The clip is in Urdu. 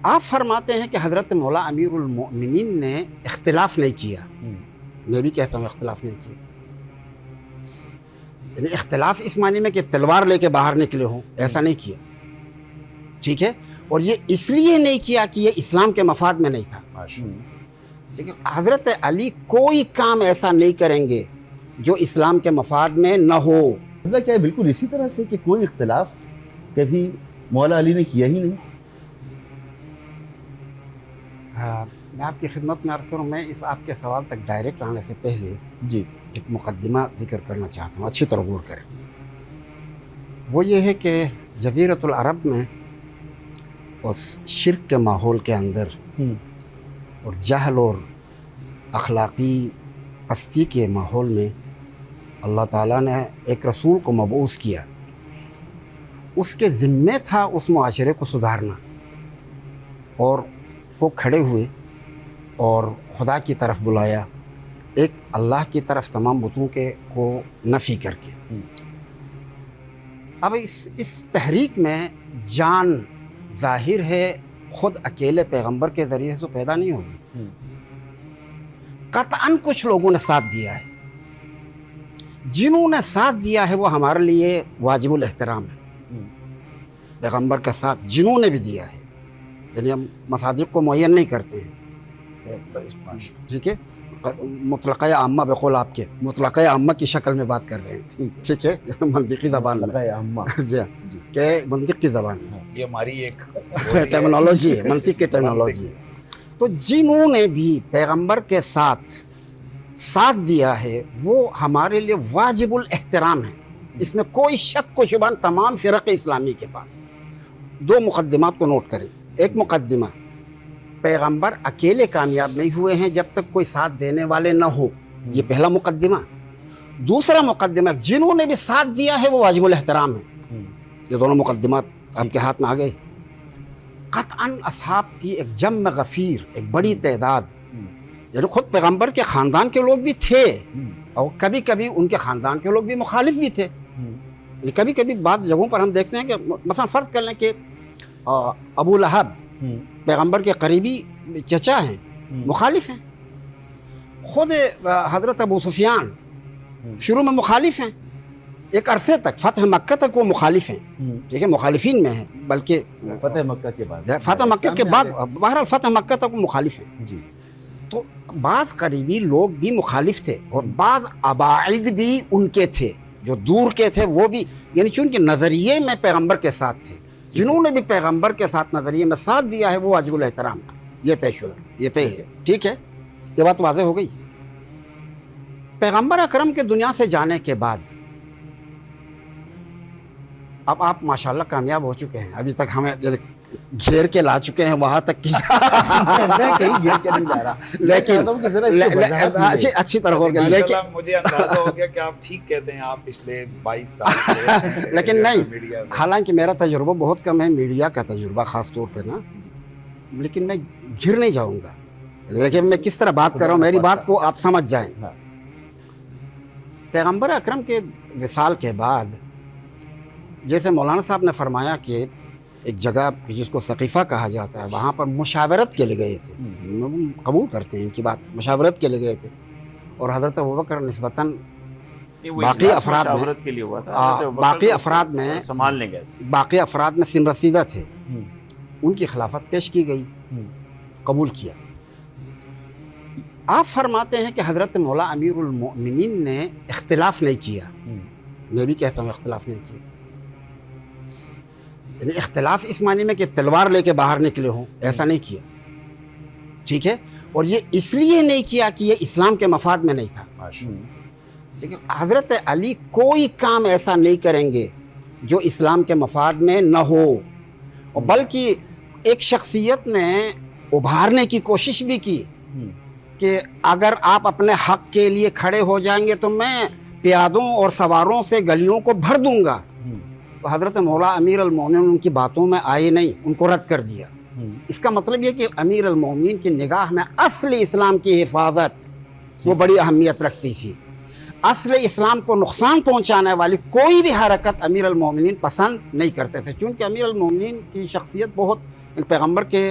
آپ فرماتے ہیں کہ حضرت مولا امیر المؤمنین نے اختلاف نہیں کیا. میں بھی کہتا ہوں اختلاف نہیں کیا. یعنی اختلاف اس معنی میں کہ تلوار لے کے باہر نکلے ہوں، ایسا نہیں کیا. ٹھیک ہے. اور یہ اس لیے نہیں کیا کہ یہ اسلام کے مفاد میں نہیں تھا. ٹھیک ہے. حضرت علی کوئی کام ایسا نہیں کریں گے جو اسلام کے مفاد میں نہ ہو. مطلب کیا ہے بالکل اسی طرح سے کہ کوئی اختلاف کبھی مولا علی نے کیا ہی نہیں؟ میں آپ کی خدمت میں عرض کروں، میں اس آپ کے سوال تک ڈائریکٹ آنے سے پہلے جی ایک مقدمہ ذکر کرنا چاہتا ہوں، اچھی طرح غور کریں. وہ یہ ہے کہ جزیرۃ العرب میں اس شرک کے ماحول کے اندر اور جہل اور اخلاقی پستی کے ماحول میں اللہ تعالیٰ نے ایک رسول کو مبعوث کیا. اس کے ذمے تھا اس معاشرے کو سدھارنا، اور وہ کھڑے ہوئے اور خدا کی طرف بلایا، ایک اللہ کی طرف تمام بتوں کے کو نفی کر کے. اب اس تحریک میں جان ظاہر ہے خود اکیلے پیغمبر کے ذریعے سے پیدا نہیں ہوگی. قطعاً کچھ لوگوں نے ساتھ دیا ہے. جنہوں نے ساتھ دیا ہے وہ ہمارے لیے واجب الاحترام ہے. پیغمبر کا ساتھ جنہوں نے بھی دیا ہے، یعنی ہم مصادیق کو معین نہیں کرتے ہیں. ٹھیک ہے. مطلقہ عامہ بقول آپ کے مطلقہ عامہ کی شکل میں بات کر رہے ہیں. ٹھیک ہے. منطقی زبان میں جی کہ منطق کی زبان میں یہ ہماری ایک ٹرمنالوجی ہے، منطق کی ٹرمنالوجی ہے. تو جنہوں نے بھی پیغمبر کے ساتھ دیا ہے وہ ہمارے لیے واجب الاحترام ہے. اس میں کوئی شک و شبہ تمام فرق اسلامی کے پاس. دو مقدمات کو نوٹ کریں. ایک مقدمہ، پیغمبر اکیلے کامیاب نہیں ہوئے ہیں جب تک کوئی ساتھ دینے والے نہ ہو، یہ پہلا مقدمہ. دوسرا مقدمہ، جنہوں نے بھی ساتھ دیا ہے وہ واجب الاحترام ہے. یہ دونوں مقدمات آپ کے ہاتھ میں آ گئے. قطعاً اصحاب کی ایک جمع غفیر، ایک بڑی تعداد، یعنی خود پیغمبر کے خاندان کے لوگ بھی تھے، اور کبھی کبھی ان کے خاندان کے لوگ بھی مخالف بھی تھے. کبھی کبھی بعض جگہوں پر ہم دیکھتے ہیں کہ مثلا فرض کر لیں کہ ابو لہب پیغمبر کے قریبی چچا ہیں، مخالف ہیں. خود حضرت ابو سفیان شروع میں مخالف ہیں، ایک عرصے تک، فتح مکہ تک وہ مخالف ہیں. ٹھیک ہے. مخالفین میں ہیں، بلکہ فتح مکہ کے بعد، فتح مکہ کے بعد، بہرحال فتح مکہ تک وہ مخالف ہیں. جی. تو بعض قریبی لوگ بھی مخالف تھے، اور بعض اباعد بھی ان کے تھے جو دور کے تھے، وہ بھی یعنی چونکہ نظریے میں پیغمبر کے ساتھ تھے. جنہوں نے بھی پیغمبر کے ساتھ نظریے میں ساتھ دیا ہے وہ واجب الاحترام ہے. یہ طے شدہ، یہ طے ہے. ٹھیک ہے. یہ بات واضح ہو گئی. پیغمبر اکرم کے دنیا سے جانے کے بعد اب آپ ماشاءاللہ کامیاب ہو چکے ہیں. ابھی تک ہمیں گھیر کے لا چکے ہیں وہاں تک کی میں کہیں گھیر کے نہیں لا رہا، لیکن اچھی طرح ہو گیا. لیکن مجھے اندازہ ہو گیا کہ آپ ٹھیک کہتے ہیں، آپ پچھلے 22 سال سے لیکن نہیں، حالانکہ میرا تجربہ بہت کم ہے، میڈیا کا تجربہ خاص طور پہ نا، لیکن میں گھر نہیں جاؤں گا. لیکن میں کس طرح بات کر رہا ہوں میری بات کو آپ سمجھ جائیں. پیغمبر اکرم کے وصال کے بعد جیسے مولانا صاحب نے فرمایا کہ ایک جگہ جس کو ثقیفہ کہا جاتا ہے، وہاں پر مشاورت کے لیے گئے تھے. قبول کرتے ہیں ان کی بات، مشاورت کے لیے گئے تھے. اور حضرت ابوبکر نسبتاً باقی افراد میں سن رسیدہ تھے، ان کی خلافت پیش کی گئی، قبول کیا. آپ فرماتے ہیں کہ حضرت مولا امیر المؤمنین نے اختلاف نہیں کیا. میں بھی کہتا ہوں اختلاف نہیں کیا. یعنی اختلاف اس معنی میں کہ تلوار لے کے باہر نکلے ہوں، ایسا نہیں کیا. ٹھیک ہے. اور یہ اس لیے نہیں کیا کہ یہ اسلام کے مفاد میں نہیں تھا. ٹھیک ہے. حضرت علی کوئی کام ایسا نہیں کریں گے جو اسلام کے مفاد میں نہ ہو، اور بلکہ ایک شخصیت نے ابھارنے کی کوشش بھی کی کہ اگر آپ اپنے حق کے لیے کھڑے ہو جائیں گے تو میں پیادوں اور سواروں سے گلیوں کو بھر دوں گا. تو حضرت مولا امیر المومنین ان کی باتوں میں آئے نہیں، ان کو رد کر دیا. اس کا مطلب یہ کہ امیر المومنین کی نگاہ میں اصل اسلام کی حفاظت وہ بڑی اہمیت رکھتی تھی. اصل اسلام کو نقصان پہنچانے والی کوئی بھی حرکت امیر المومنین پسند نہیں کرتے تھے، چونکہ امیر المومنین کی شخصیت بہت پیغمبر کے